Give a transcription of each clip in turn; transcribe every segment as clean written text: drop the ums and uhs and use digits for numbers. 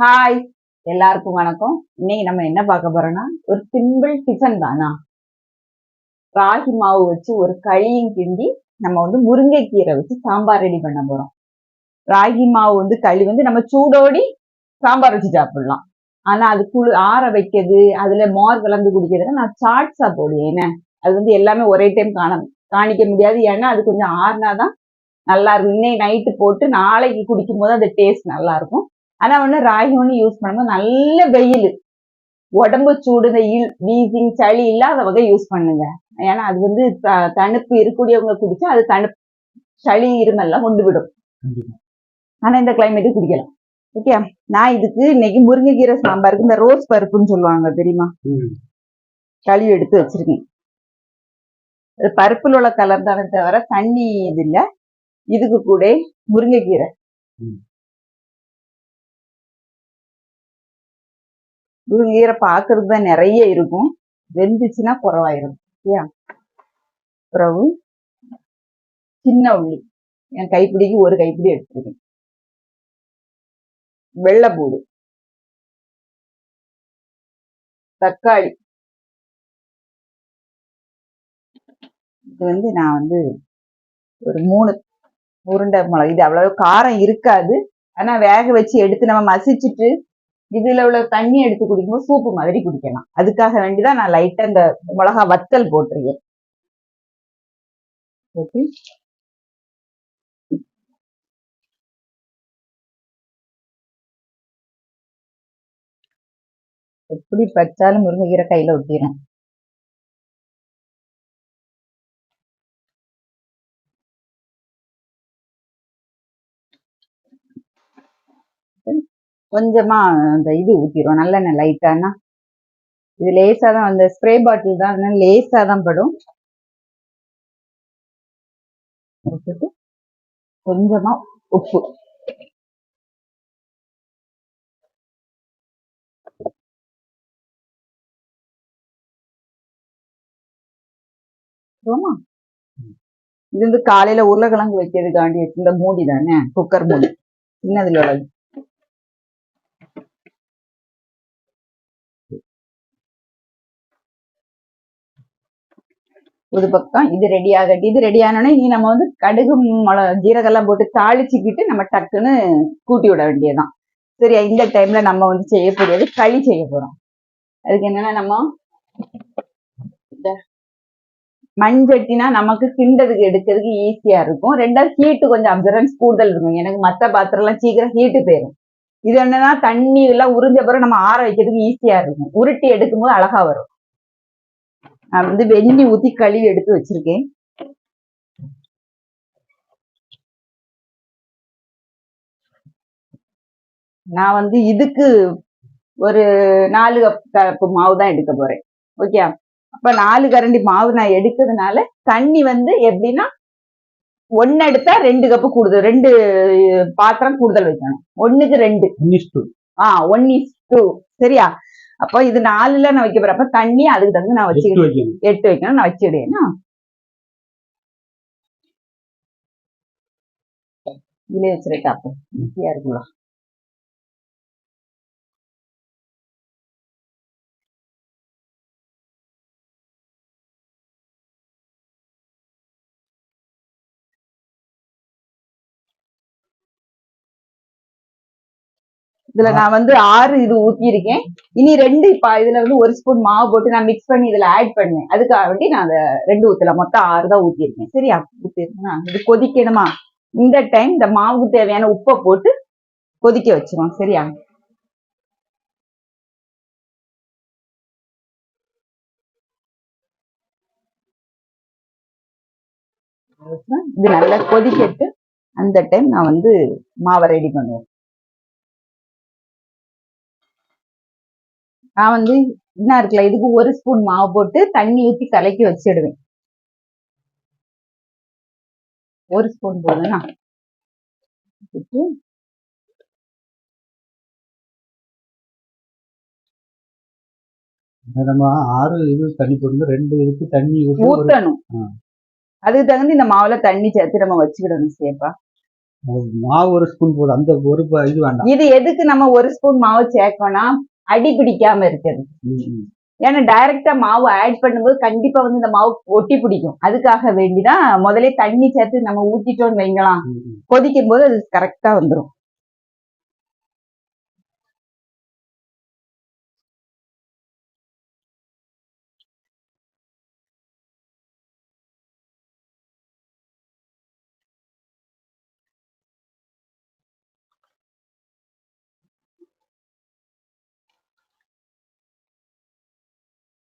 Hi, எல்லாருக்கும் வணக்கம். இன்னைக்கு நம்ம என்ன பார்க்க போறோம்னா ஒரு சிம்பிள் டிஃபன் தானா. ராகி மாவு வச்சு ஒரு களியும் கிண்டி நம்ம முருங்கைக்கீரை வச்சு சாம்பார் ரெடி பண்ண போறோம். ராகி மாவு களி நம்ம சூடோடி சாம்பார் வச்சு சாப்பிடலாம். ஆனா அது ஆற வைக்கிறது, அதுல மோர் கலந்து குடிக்கிறதுல நான் சாட்ஸா போடுவேன். அது எல்லாமே ஒரே டைம் காணிக்க முடியாது. ஏன்னா அது கொஞ்சம் ஆறுனாதான் நல்லா இருக்கும். இன்னைக்கு நைட்டு போட்டு நாளைக்கு குடிக்கும் போது அந்த டேஸ்ட் நல்லா இருக்கும். ஆனா ராகி யூஸ் பண்ணும்போது நல்ல வெயில், உடம்பு சூடு, இந்த வீசிங் சளி இல்லாத வகை யூஸ் பண்ணுங்க. ஏன்னா அது தணுப்பு இருக்கக்கூடியவங்க குடிச்சா அது தணுப்பு, சளி இருமெல்லாம் கொண்டு விடும். ஆனா இந்த கிளைமேட்டு குடிக்கலாம். ஓகே, நான் இதுக்கு இன்னைக்கு முருங்கைக்கீரை சாம்பாருக்கு இந்த ரோஸ் பருப்புன்னு சொல்லுவாங்க தெரியுமா, கழுவி எடுத்து வச்சிருக்கேன். பருப்புல உள்ள கலர் தானே தவிர தண்ணி இது இல்லை. இதுக்கு கூட முருங்கைக்கீரை, முருங்கைக்கீரை பாக்குறது தான் நிறைய இருக்கும், வெந்துச்சுன்னா குறவாயிரும். சரியா, பிறகு சின்ன உள்ளி என் கைப்பிடிக்கு ஒரு கைப்பிடி எடுத்துருக்கேன், வெள்ளைப்பூடு, தக்காளி. இது நான் ஒரு 3 உருண்டை மிளகு. இது அவ்வளவு காரம் இருக்காது, ஆனா வேக வச்சு எடுத்து நம்ம மசிச்சுட்டு இதுல உள்ள தண்ணி எடுத்து குடிக்கும்போது சூப்பு மாதிரி குடிக்கலாம். அதுக்காக வேண்டிதான் நான் லைட்டா இந்த மிளகா வத்தல் போட்டிருக்கேன். எப்படி பச்சாலும் முருங்கைக்கீரை கையில ஒட்டிடும். கொஞ்சமா அந்த இது ஊத்திரும், நல்லெண்ணெய் லைட்டானா. இது லேசா தான், அந்த ஸ்ப்ரே பாட்டில் தான், அதனால லேசா தான் படும். கொஞ்சமா உப்பு, இது காலையில உருளைக்கிழங்கு வைக்கிறதுக்காண்டி இந்த மூடி தானே, குக்கர் மூடி சின்னதுல உள்ளது. ஒரு பக்கம் இது ரெடி ஆகட்டி, இது ரெடி ஆனோடனே நீ நம்ம கடுகு ஜீரகெல்லாம் போட்டு தாளிச்சுக்கிட்டு நம்ம டக்குன்னு கூட்டி விட வேண்டியதுதான். சரியா, இந்த டைம்ல நம்ம செய்யக்கூடியது களி செய்ய போறோம். அதுக்கு என்னன்னா, நம்ம மண்சட்டினா நமக்கு கிண்டதுக்கு எடுக்கிறதுக்கு ஈஸியா இருக்கும். ரெண்டாவது ஹீட்டு கொஞ்சம் அப்சர்வன்ஸ் கூடுதல் இருக்கும். எனக்கு மற்ற பாத்திரம் எல்லாம் சீக்கிரம் ஹீட்டு போயிடும். இது என்னன்னா தண்ணி எல்லாம் உறிஞ்ச பிறகு நம்ம ஆற வைக்கிறதுக்கு ஈஸியா இருக்கும். உருட்டி எடுக்கும் போது அழகா வரும். நான் வெந்நி ஊத்தி கழுவி எடுத்து வச்சிருக்கேன். நான் இதுக்கு ஒரு 4 கப் மாவு தான் எடுக்க போறேன். ஓகே, அப்ப 4 கரண்டி மாவு நான் எடுக்கிறதுனால தண்ணி எப்படின்னா 1 எடுத்தா 2 கப்பு கூடுதல், 2 பாத்திரம் கூடுதல் வைக்கணும். 1க்கு 2, 1:2. சரியா, அப்போ இது 4ல நான் வைக்க போறேன். அப்ப தண்ணி அதுக்கு தகுந்த நான் 8 வைக்கணும். நான் வச்சிடுவேன்னா இதுலயே வச்சிருக்கேன். அப்போ ஈஸியா இருக்குங்களா. இதுல நான் 6 இது ஊத்தி இருக்கேன். இனி 2 இதுல 1 ஸ்பூன் மாவு போட்டு நான் மிக்ஸ் பண்ணி இதுல ஆட் பண்ணேன். அதுக்காக வேண்டி நான் அதை 2 ஊத்தல, மொத்தம் 6 தான் ஊத்தி இருக்கேன். சரியா, ஊத்திருக்கேன். இது கொதிக்கணுமா, இந்த டைம் இந்த மாவுக்கு தேவையான உப்பை போட்டு கொதிக்க வச்சிரும். சரியா, இது நல்லா கொதிக்கட்டு. அந்த டைம் நான் மாவை ரெடி பண்ணுவேன். நான் என்ன இருக்குல்ல, இதுக்கு 1 ஸ்பூன் மாவு போட்டு தண்ணி ஊத்தி கலக்கி வச்சிடுவேன். 1 ஸ்பூன் போதுன்னா தண்ணி போட்டு 2 இதுக்கு தண்ணி ஊத்தணும். அதுக்கு தகுந்த இந்த மாவுல தண்ணி சேர்த்து நம்ம வச்சுக்கிடணும் சேப்பா. மாவு ஒரு ஸ்பூன் போதும், அந்த ஒரு இது வேண்டாம். இது எதுக்கு நம்ம ஒரு ஸ்பூன் மாவு சேர்க்கோம்னா அடி பிடிக்காம இருக்குது. ம். ஏன்னா டைரக்டா மாவு ஆட் பண்ணும்போது கண்டிப்பா வந்து இந்த மாவு ஒட்டி பிடிக்கும். அதுக்காக வேண்டிதான் முதல்ல தண்ணி சேர்த்து நம்ம ஊத்திட்டோம்னு வைங்களாம், ம். கொதிக்கும் போது அது கரெக்டா வந்துடும்.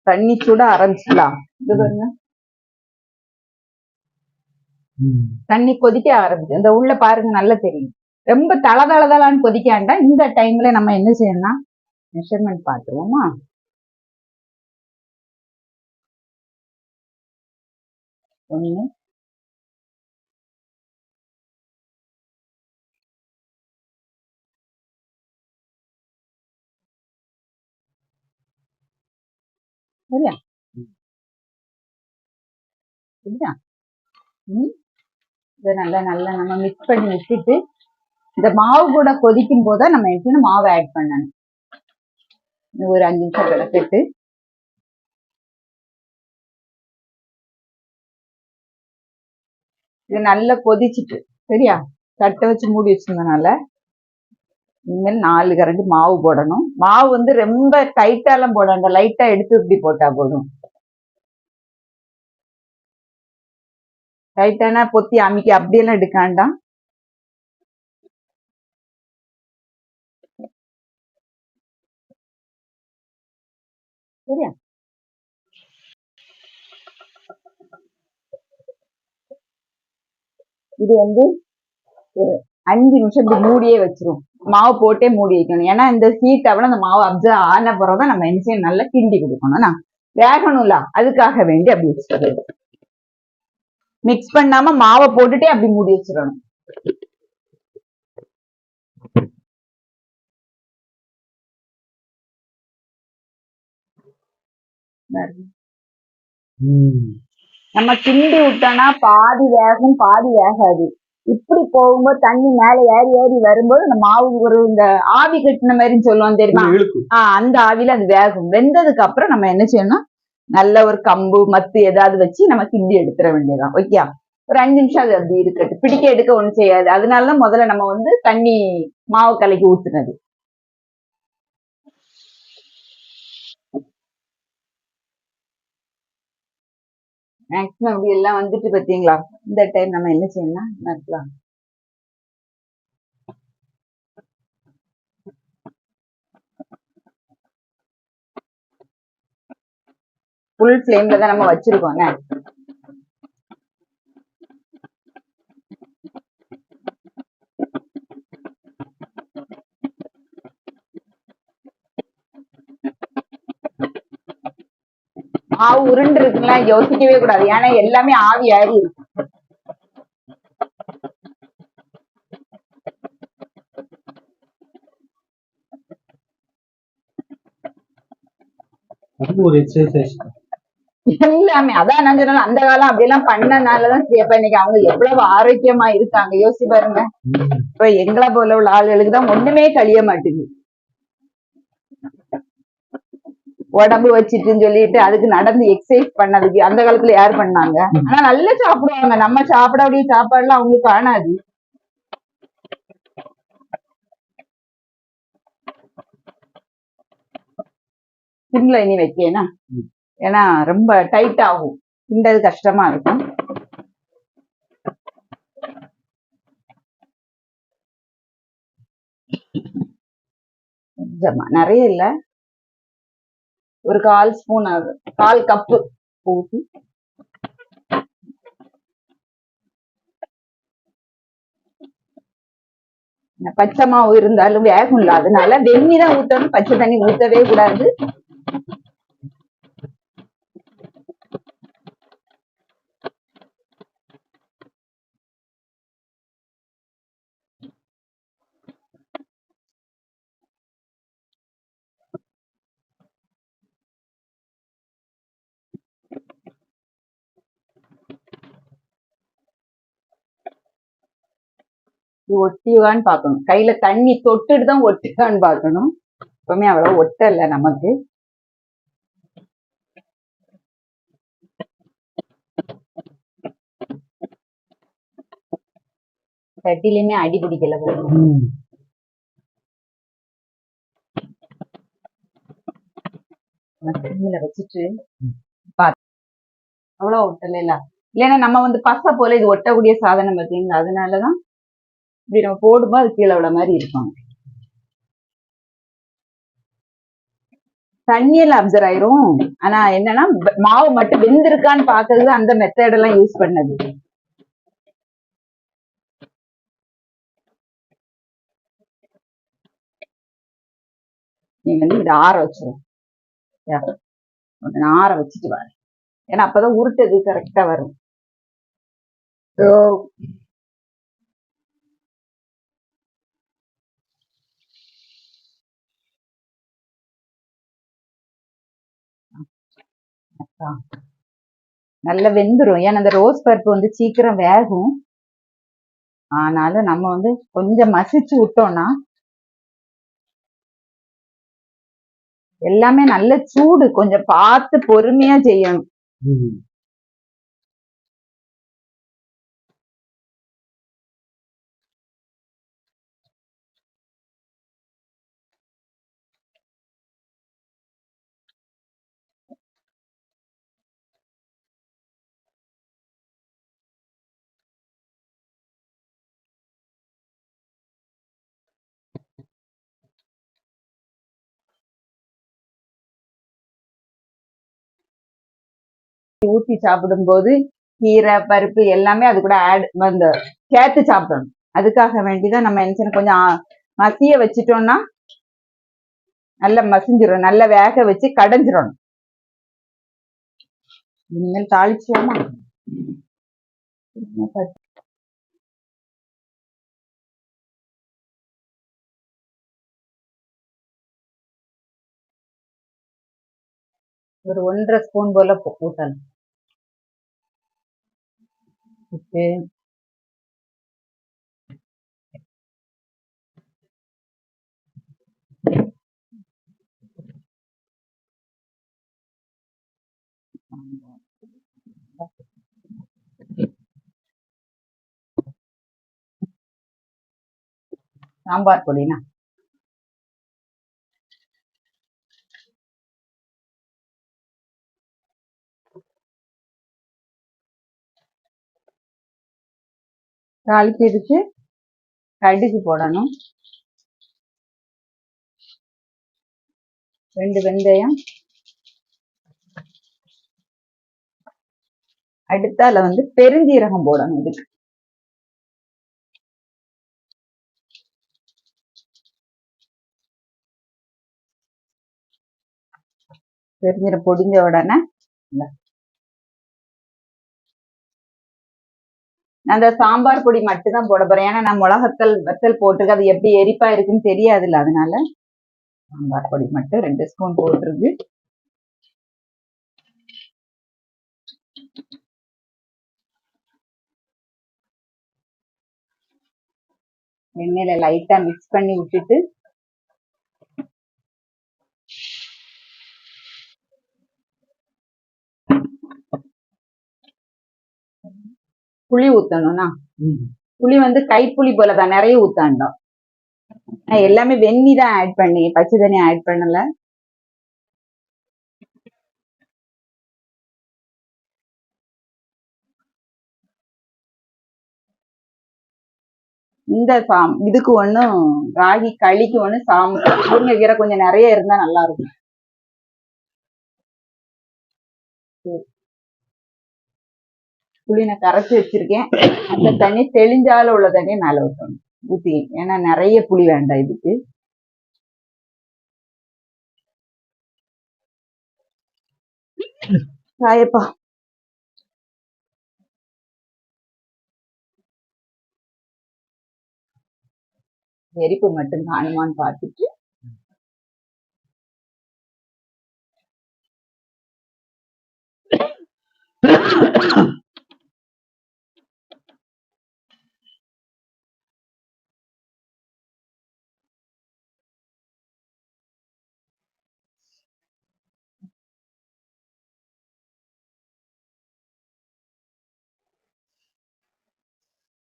தண்ணி சூட ஆரம்பிச்சிடலாம். இது பாருங்க, ம். தண்ணி கொதிக்க ஆரம்பிச்சு இந்த உள்ள பாருங்க நல்லா தெரியும். ரொம்ப தளதளதளான்னு கொதிக்காண்டா இந்த டைம்ல நம்ம என்ன செய்யணும்னா மெஷர்மெண்ட் பார்த்துருவோமா. ஒண்ணு, சரியா? சரியா? ம். இதை நல்லா நல்லா நம்ம மிக்ஸ் பண்ணி வச்சுட்டு இந்த மாவு கூட கொதிக்கும் போதுதான் நம்ம என்ன மாவு ஆட் பண்ணணும். ஒரு 5 நிமிஷம் கிடக்கிட்டு இது நல்லா கொதிச்சுட்டு, சரியா? தட்டை வச்சு மூடி வச்சிருந்தனால இனிமேல் 4 கரண்டி மாவு போடணும். மாவு வந்து ரொம்ப டைட்டாலாம் போடாங்க, லைட்டா எடுத்து இப்படி போட்டா போதும். டைட்டானா பொத்தி அமுக்கி அப்படியெல்லாம் எடுக்காண்டாம். சரியா? இது வந்து ஒரு 5 நிமிஷம் இப்படி மூடியே வச்சிரும். மாவு போட்டே மூடி வைக்கணும். ஏன்னா இந்த ஹீட் அவள அந்த மாவு அப்சர்வ் ஆன பிறகுதான் நம்ம என்ன செய்யணும், நல்லா கிண்டி கொடுக்கணும். வேகணும்ல, அதுக்காக வேண்டி அப்படி வச்சுக்கிறது. மிக்ஸ் பண்ணாம மாவை போட்டுட்டே அப்படி மூடி வச்சிடணும். நம்ம கிண்டி விட்டோம்னா பாதி வேகும் பாதி வேகாது. இப்படி போகும்போது தண்ணி மேல ஏறி ஏறி வரும்போது அந்த மாவு ஒரு இந்த ஆவி கட்டின மாதிரி சொல்லுவோம் தெரியுமா, அந்த ஆவியில அது வேகும். வெந்ததுக்கு அப்புறம் நம்ம என்ன செய்யணும், நல்ல ஒரு கம்பு மத்து ஏதாவது வச்சு நம்ம கிண்டி எடுத்துட வேண்டியதான். ஓகே, ஒரு 5 நிமிஷம் அது அப்படி இருக்கட்டு, பிடிக்க எடுக்க ஒண்ணும் செய்யாது. அதனாலதான் முதல்ல நம்ம வந்து தண்ணி மாவு கலக்கி ஊத்துனது. மேக்சிமம் அப்படி எல்லாம் வந்துட்டு பாத்தீங்களா. இந்த டைம் நம்ம என்ன செய்யணும்னா நறுக்கலாம். ஃபுல் ஃப்ளேம்ல தான் நம்ம வச்சிருக்கோங்க. மாவு உருண்டு இருக்குங்களா, யோசிக்கவே கூடாது. ஏன்னா எல்லாமே ஆவி ஆறி இருக்கு. ஒரு எக்ஸசைஸ் எல்லாமே அதான் நான் சொன்னாலும் அந்த காலம் அப்படி எல்லாம் பண்ணனாலதான் இப்ப இன்னைக்கு அவங்க எவ்வளவு ஆரோக்கியமா இருக்காங்க யோசிச்சு பாருங்க. இப்ப எங்களை போல உள்ள ஆளுகளுக்கு தான் ஒண்ணுமே கழிய மாட்டேங்குது. உடம்பு வச்சுட்டுன்னு சொல்லிட்டு அதுக்கு நடந்து எக்ஸசைஸ் பண்ணதுக்கு அந்த காலத்துல யார் பண்ணாங்க? ஆனா நல்லா சாப்பிடுவாங்க. நம்ம சாப்பிடக்கூடிய சாப்பாடு எல்லாம் அவங்களுக்கு காணாது. சிம்ல இனி வைக்கேனா, ஏன்னா ரொம்ப டைட் ஆகும், கிண்டது கஷ்டமா இருக்கும். கொஞ்சமா, நிறைய இல்ல, ஒரு 1/4 ஸ்பூன் ஆகுது, 1/4 கப்பு ஊத்தி பச்சை மாவு இருந்தாலும் வேகும்ல, அதனால வெந்நி தான் ஊத்தணும், பச்சை தண்ணி ஊத்தவே கூடாது. இது ஒட்டியுகான்னு பார்க்கணும். கையில தண்ணி தொட்டுட்டு தான் ஒட்டியுகான்னு பார்க்கணும். எப்பவுமே அவ்வளவு ஒட்டல நமக்கு. சட்டிலையுமே அடி பிடிக்கல பாருங்க. வச்சுட்டு அவ்வளவு ஒட்டல இல்ல. இல்லைன்னா நம்ம வந்து பசை போல இது ஒட்டக்கூடிய சாதனம் பார்த்தீங்களா, அதனாலதான் இப்படி நம்ம போடும்போது அது கீழே விட மாதிரி இருக்கும். தண்ணியெல்லாம் அப்சர்வ் ஆயிரும். ஆனா என்னன்னா மாவு மட்டும் வெந்திருக்கான்னு பாக்குறது அந்த மெத்தட் எல்லாம் யூஸ் பண்ணது. நீ வந்து இதை ஆற வச்சிரும். ஆற வச்சுட்டு வர, ஏன்னா அப்பதான் உருட்டது கரெக்டா வரும். நல்லா வெந்துரும். ஏன்னா அந்த ரோஸ் பருப்பு வந்து சீக்கிரம் வேகும். ஆனாலும் நம்ம வந்து கொஞ்சம் மசிச்சு விட்டோம்னா எல்லாமே நல்ல சூடு, கொஞ்சம் பார்த்து பொறுமையா செய்யணும். ஊத்தி சாப்பிடும் போது கீரை பருப்பு எல்லாமே அது கூட ஆட் வந்து சேர்த்து சாப்பிடணும். அதுக்காக வேண்டிதான் நம்ம என்ன கொஞ்சம் மசிய வச்சுட்டோம்னா நல்லா மசிஞ்சிடும். நல்லா வேக வச்சு கடைஞ்சிடணும். இனிமேல் தாளிச்சுவோமா? ஒரு 1.5 ஸ்பூன் போல ஊத்தணும். உப்பு, சாம்பார் பொடினா தாளிக்கிறதுக்கு கடுகு போடணும், 2 வெந்தயம், அடுத்து அதுல வந்து பெருஞ்சீரகம் போடணும். இதுக்கு பெருஞ்சீரகம் பொடிஞ்ச உடனே அந்த சாம்பார் பொடி மட்டும் தான் போட போறேன். ஏன்னா நான் மிளகத்தல் வத்தல் போட்டிருக்கு, அது எப்படி எரிப்பா இருக்குன்னு தெரியாதுல்ல, அதனால சாம்பார் பொடி மட்டும் 2 ஸ்பூன் போட்டிருக்கு. எண்ணெயில லைட்டா மிக்ஸ் பண்ணி விட்டுட்டு புளி ஊத்தணும்னா புளி வந்து கைப்புளி போலதான், நிறைய ஊத்தாண்டோம். எல்லாமே வெந்நி தான் ஆட் பண்ணி, பச்சை தண்ணி ஆட் பண்ணல. இந்த இதுக்கு ஒண்ணும் ராகி களிக்கு ஒண்ணு முருங்கைக்கீரை கொஞ்சம் நிறைய இருந்தா நல்லா இருக்கும். புளி நான் கரைச்சி வச்சிருக்கேன். அந்த தண்ணி தெளிஞ்சால உள்ள தண்ணியை மேல ஊற்றணும், ஊத்தி. ஏன்னா நிறைய புளி வேண்டாம் இதுக்கு. சாயப்பா எரிப்பு மட்டும் காணுமான்னு பார்த்துட்டு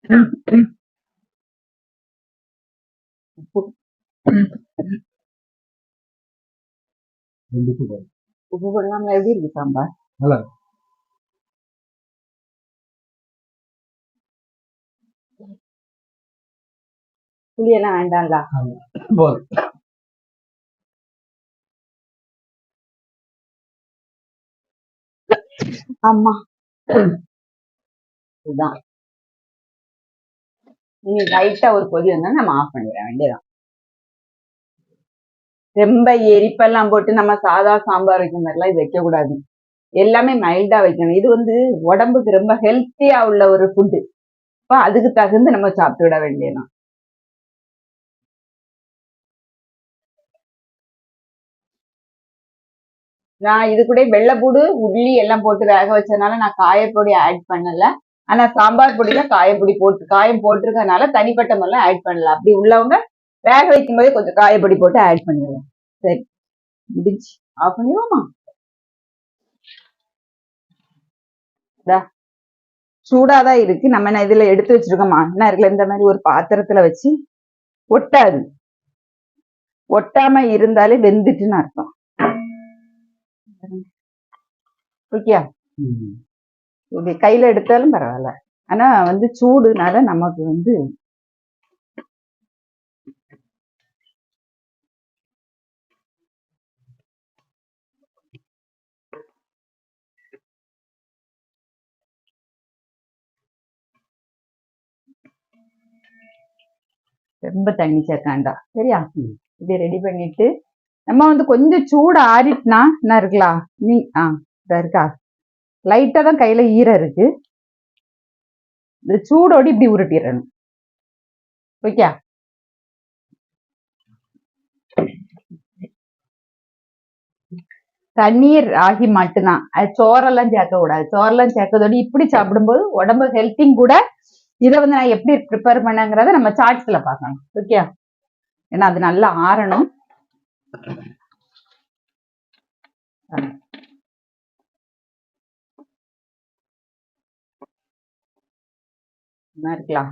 உப்பு ரெண்டு உப்பு போடு. உப்பு போடலாம்ல? எப்படி இருக்கு சாம்பார்? நல்லா இருக்கு. புளி எல்லாம் வேண்டாம்ல? ஆமா. போதும். ஆமா, இதுதான். நீங்க லைட்டா ஒரு கொதி வந்தா நம்ம ஆஃப் பண்ணிட வேண்டியதான். ரொம்ப எரிப்பெல்லாம் போட்டு நம்ம சாதா சாம்பார் வைக்கிற மாதிரிலாம் இது வைக்க கூடாது. எல்லாமே மைல்டா வைக்கணும். இது வந்து உடம்புக்கு ரொம்ப ஹெல்த்தியா உள்ள ஒரு ஃபுட்டு. அப்ப அதுக்கு தகுந்து நம்ம சாப்பிட்டு விட வேண்டியதான். நான் இது கூட வெள்ளைப்பூடு உள்ளி எல்லாம் போட்டு வேக வச்சதுனால நான் காயப்பொடி ஆட் பண்ணல. ஆனா சாம்பார் பொடியில காயப்பொடி போட்டு காயம் போட்டிருக்கனால தனிப்பட்ட முறையில ஆட் பண்ணல. அப்படி உள்ளவங்க வேக வைக்கும் போதே கொஞ்சம் காயப்பொடி போட்டு ஆட் பண்ணிடுவோம். சரி, முடிஞ்சு ஆஃப் பண்ணிடுவோமா? சூடாதான் இருக்கு. நம்ம என்ன இதுல எடுத்து வச்சிருக்கோமா? என்ன இருக்குல்ல, இந்த மாதிரி ஒரு பாத்திரத்துல வச்சு ஒட்டாது. ஒட்டாம இருந்தாலே வெந்துட்டுன்னு அர்த்தம். ஓகே, இப்படி கையில எடுத்தாலும் பரவாயில்ல. ஆனா வந்து சூடுனால நமக்கு வந்து ரொம்ப தண்ணி சேர்க்காண்டா. சரியா? இப்படி ரெடி பண்ணிட்டு நம்ம வந்து கொஞ்சம் சூடு ஆறிட்டுனா என்ன இருக்கலாம், நீ இருக்கா லைட்டா தான் கையில ஈரம் இருக்கு. இந்த சூடோடு இப்படி உருட்டிடணும். ஓகே, தண்ணீர் ராகி மட்டும்தான். அது சோறெல்லாம் சேர்க்க கூடாது. சோறெல்லாம் சேர்க்கறதோட இப்படி சாப்பிடும்போது உடம்பு ஹெல்த்திங் கூட. இதை வந்து நான் எப்படி ப்ரிப்பேர் பண்ணங்கிறத நம்ம சார்ட்ஸ்ல பார்க்கணும். ஓகே, ஏன்னா அது நல்லா ஆறணும். இருக்கலாம்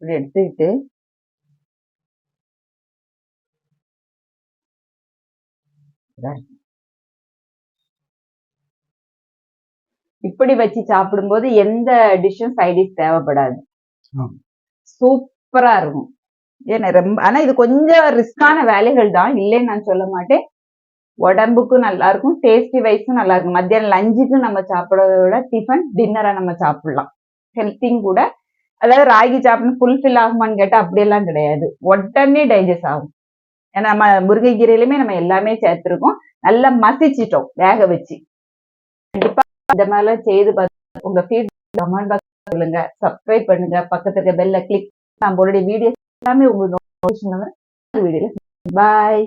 இப்படி எடுத்துக்கிட்டு இப்படி வச்சு சாப்பிடும்போது எந்த டிஷ்ஷும் சைடிஷ் தேவைப்படாது. சூப்பரா இருக்கும். ஏன்னா ரொம்ப, ஆனா இது கொஞ்சம் ரிஸ்கான வேலைகள் தான், இல்லைன்னு நான் சொல்ல மாட்டேன். உடம்புக்கும் நல்லா இருக்கும், டேஸ்டி வைஸும் நல்லா இருக்கும். மத்தியானம் லஞ்சுக்கு நம்ம சாப்பிட்றத விட டிஃபன் டின்னரா நம்ம சாப்பிடலாம். ஹெல்த்திங் கூட. அதாவது ராகி சாப்பிடணும் ஃபுல்ஃபில் ஆகுமான்னு கேட்டா அப்படியெல்லாம் கிடையாது. உடனே டைஜஸ்ட் ஆகும். ஏன்னா நம்ம முருங்கைக்கீரையிலுமே நம்ம எல்லாமே சேர்த்துருக்கோம். நல்லா மசிச்சிட்டோம் வேக வச்சு. கண்டிப்பா இந்த மாதிரிலாம் செய்து பார்த்து உங்க ஃபீட்பேக் கமெண்ட் பாக்ஸ் சொல்லுங்க. சப்ஸ்கிரைப் பண்ணுங்க, பக்கத்துல இருக்க பெல்ல கிளிக். நான் உங்களுடைய வீடியோஸ் எல்லாமே உங்களுக்கு நோட்டிஃபிகேஷன் வீடியோல. பாய்.